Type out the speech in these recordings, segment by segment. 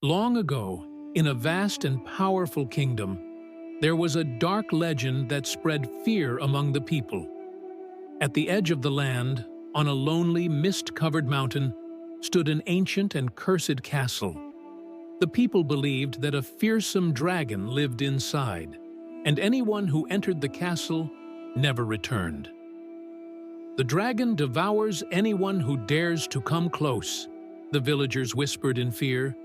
Long ago, in a vast and powerful kingdom, there was a dark legend that spread fear among the people. At the edge of the land, on a lonely, mist-covered mountain, stood an ancient and cursed castle. The people believed that a fearsome dragon lived inside, and anyone who entered the castle never returned. "The dragon devours anyone who dares to come close," the villagers whispered in fear.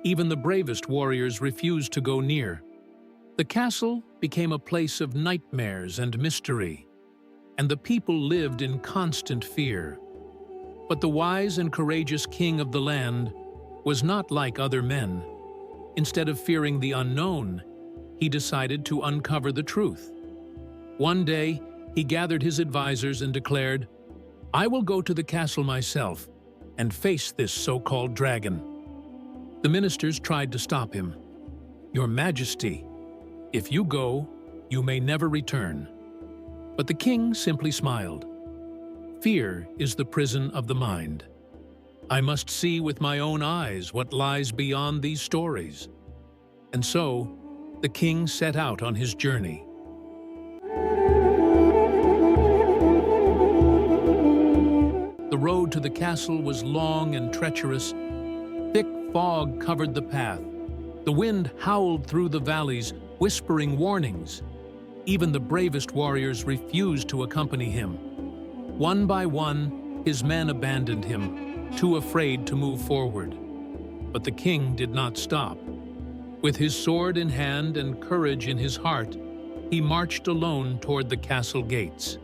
Even the bravest warriors refused to go near. The castle became a place of nightmares and mystery, and the people lived in constant fear. But the wise and courageous king of the land was not like other men. Instead of fearing the unknown, he decided to uncover the truth. One day, he gathered his advisors and declared, "I will go to the castle myself and face this so-called dragon." The ministers tried to stop him. "Your Majesty, if you go, you may never return." But the king simply smiled. "Fear is the prison of the mind. I must see with my own eyes what lies beyond these stories." And so, the king set out on his journey. The road to the castle was long and treacherous. Thick fog covered the path. The wind howled through the valleys, whispering warnings. Even the bravest warriors refused to accompany him. One by one, his men abandoned him, too afraid to move forward. But the king did not stop. With his sword in hand and courage in his heart, he marched alone toward the castle gates.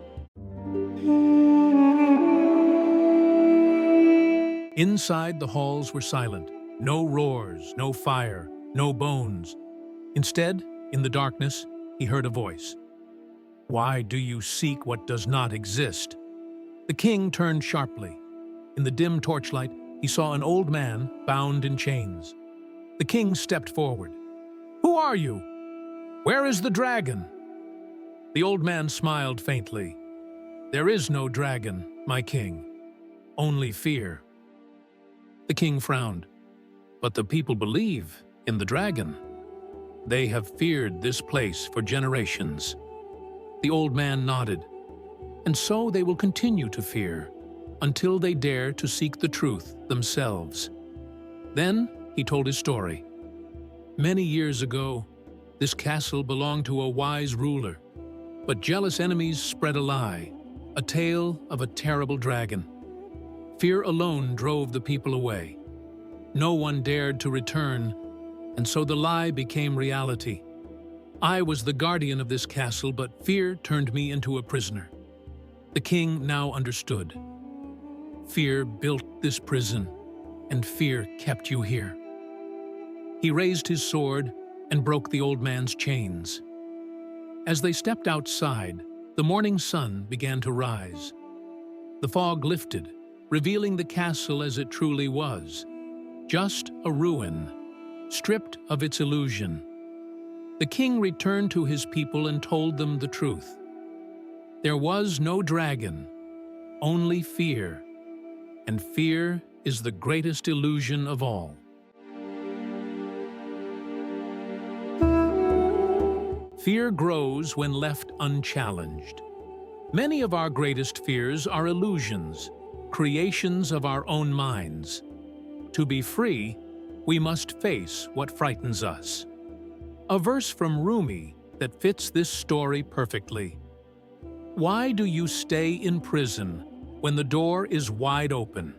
Inside, the halls were silent. No roars, no fire, no bones. Instead, in the darkness, he heard a voice. "Why do you seek what does not exist?" The king turned sharply. In the dim torchlight, he saw an old man bound in chains. The king stepped forward. "Who are you? Where is the dragon?" The old man smiled faintly. "There is no dragon, my king. Only fear." The king frowned. "But the people believe in the dragon. They have feared this place for generations." The old man nodded. "And so they will continue to fear, until they dare to seek the truth themselves." Then he told his story. Many years ago, this castle belonged to a wise ruler, but jealous enemies spread a lie, a tale of a terrible dragon. Fear alone drove the people away. No one dared to return, and so the lie became reality. I was the guardian of this castle, but fear turned me into a prisoner. The king now understood. Fear built this prison, and fear kept you here. He raised his sword and broke the old man's chains. As they stepped outside, the morning sun began to rise. The fog lifted, revealing the castle as it truly was, just a ruin, stripped of its illusion. The king returned to his people and told them the truth. There was no dragon, only fear, and fear is the greatest illusion of all. Fear grows when left unchallenged. Many of our greatest fears are illusions, creations of our own minds. To be free, we must face what frightens us. A verse from Rumi that fits this story perfectly. "Why do you stay in prison when the door is wide open?